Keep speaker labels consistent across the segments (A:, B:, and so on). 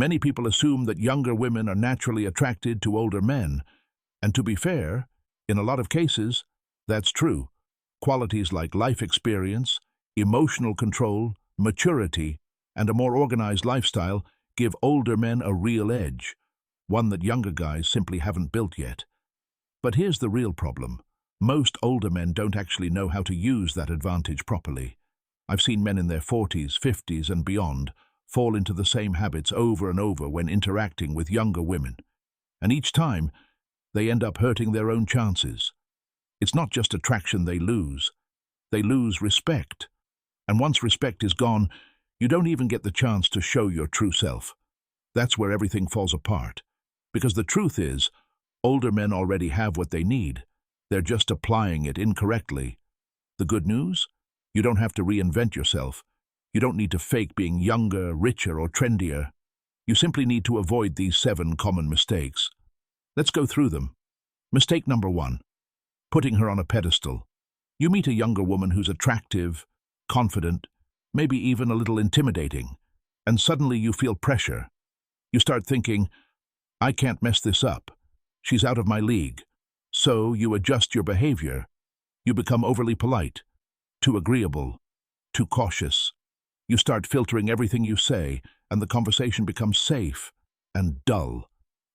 A: Many people assume that younger women are naturally attracted to older men, and to be fair, in a lot of cases, that's true. Qualities like life experience, emotional control, maturity, and a more organized lifestyle give older men a real edge, one that younger guys simply haven't built yet. But here's the real problem. Most older men don't actually know how to use that advantage properly. I've seen men in their 40s, 50s, and beyond fall into the same habits over and over when interacting with younger women. And each time, they end up hurting their own chances. It's not just attraction they lose respect. And once respect is gone, you don't even get the chance to show your true self. That's where everything falls apart. Because the truth is, older men already have what they need. They're just applying it incorrectly. The good news? You don't have to reinvent yourself. You don't need to fake being younger, richer, or trendier. You simply need to avoid these 7 common mistakes. Let's go through them. Mistake number 1. Putting her on a pedestal. You meet a younger woman who's attractive, confident, maybe even a little intimidating, and suddenly you feel pressure. You start thinking, I can't mess this up. She's out of my league. So you adjust your behavior. You become overly polite, too agreeable, too cautious. You start filtering everything you say, and the conversation becomes safe and dull.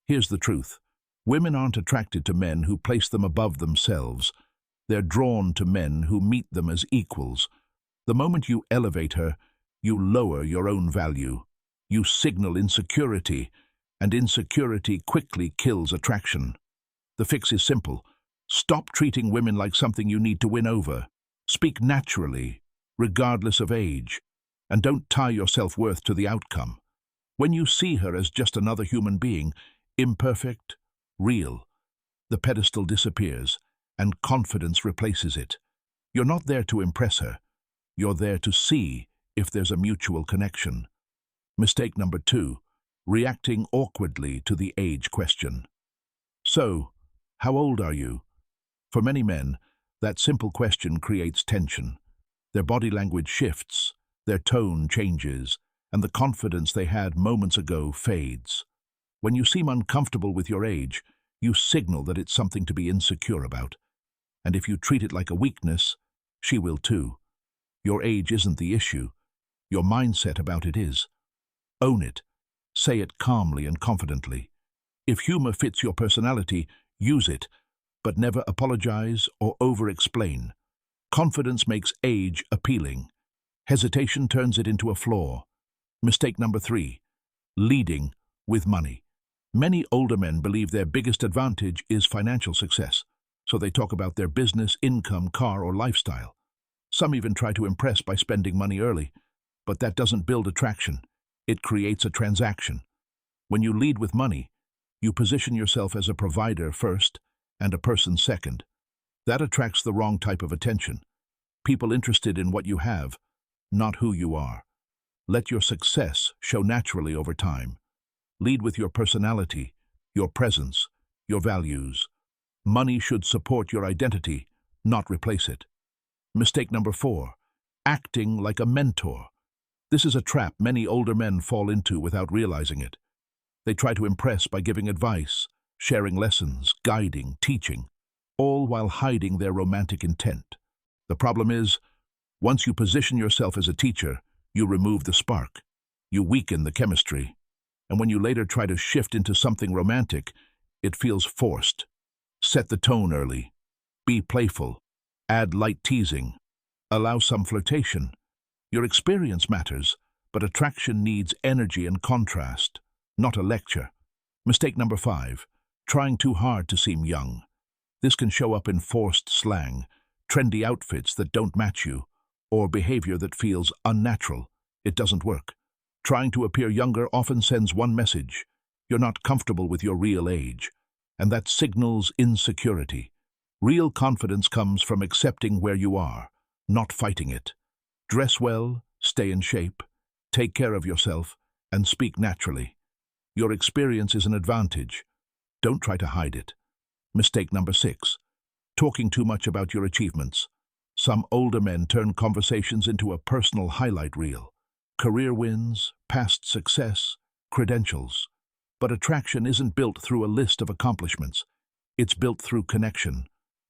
A: Here's the truth. Women aren't attracted to men who place them above themselves. They're drawn to men who meet them as equals. The moment you elevate her, you lower your own value. You signal insecurity, and insecurity quickly kills attraction. The fix is simple. Stop treating women like something you need to win over. Speak naturally, regardless of age, and don't tie your self-worth to the outcome. When you see her as just another human being, imperfect, real, the pedestal disappears, and confidence replaces it. You're not there to impress her. You're there to see if there's a mutual connection. Mistake number 2, reacting awkwardly to the age question. So, how old are you? For many men, that simple question creates tension. Their body language shifts, their tone changes, and the confidence they had moments ago fades. When you seem uncomfortable with your age, you signal that it's something to be insecure about. And if you treat it like a weakness, she will too. Your age isn't the issue. Your mindset about it is. Own it. Say it calmly and confidently. If humor fits your personality, use it, but never apologize or over-explain. Confidence makes age appealing. Hesitation turns it into a flaw. Mistake number 3, leading with money. Many older men believe their biggest advantage is financial success, so they talk about their business, income, car, or lifestyle. Some even try to impress by spending money early, but that doesn't build attraction. It creates a transaction. When you lead with money, you position yourself as a provider first and a person second. That attracts the wrong type of attention. People interested in what you have, not who you are. Let your success show naturally over time. Lead with your personality, your presence, your values. Money should support your identity, not replace it. Mistake number 4, acting like a mentor. This is a trap many older men fall into without realizing it. They try to impress by giving advice, sharing lessons, guiding, teaching, all while hiding their romantic intent. The problem is, once you position yourself as a teacher, you remove the spark. You weaken the chemistry. And when you later try to shift into something romantic, it feels forced. Set the tone early. Be playful. Add light teasing. Allow some flirtation. Your experience matters, but attraction needs energy and contrast, not a lecture. Mistake number 5, trying too hard to seem young. This can show up in forced slang, trendy outfits that don't match you, or behavior that feels unnatural. It doesn't work. Trying to appear younger often sends one message: you're not comfortable with your real age, and that signals insecurity. Real confidence comes from accepting where you are, not fighting it. Dress well, stay in shape, take care of yourself, and speak naturally. Your experience is an advantage. Don't try to hide it. Mistake number 6, talking too much about your achievements. Some older men turn conversations into a personal highlight reel. Career wins, past success, credentials. But attraction isn't built through a list of accomplishments. It's built through connection.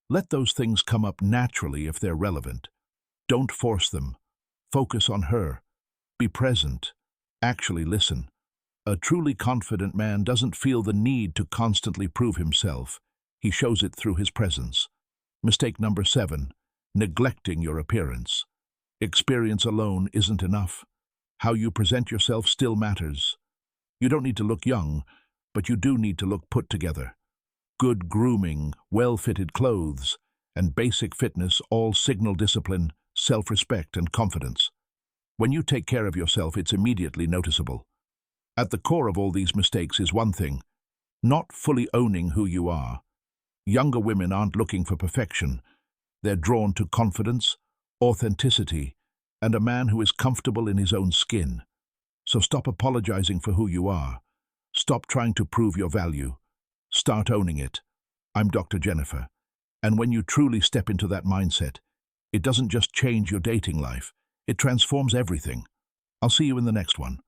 A: Let those things come up naturally if they're relevant. Don't force them. Focus on her. Be present. Actually listen. A truly confident man doesn't feel the need to constantly prove himself. He shows it through his presence. Mistake number 7, neglecting your appearance. Experience alone isn't enough. How you present yourself still matters. You don't need to look young, but you do need to look put together. Good grooming, well-fitted clothes, and basic fitness all signal discipline, self-respect, and confidence. When you take care of yourself, it's immediately noticeable. At the core of all these mistakes is one thing: not fully owning who you are. Younger women aren't looking for perfection. They're drawn to confidence, authenticity, and a man who is comfortable in his own skin. So stop apologizing for who you are. Stop trying to prove your value. Start owning it. I'm Dr. Jennifer. And when you truly step into that mindset, it doesn't just change your dating life, it transforms everything. I'll see you in the next one.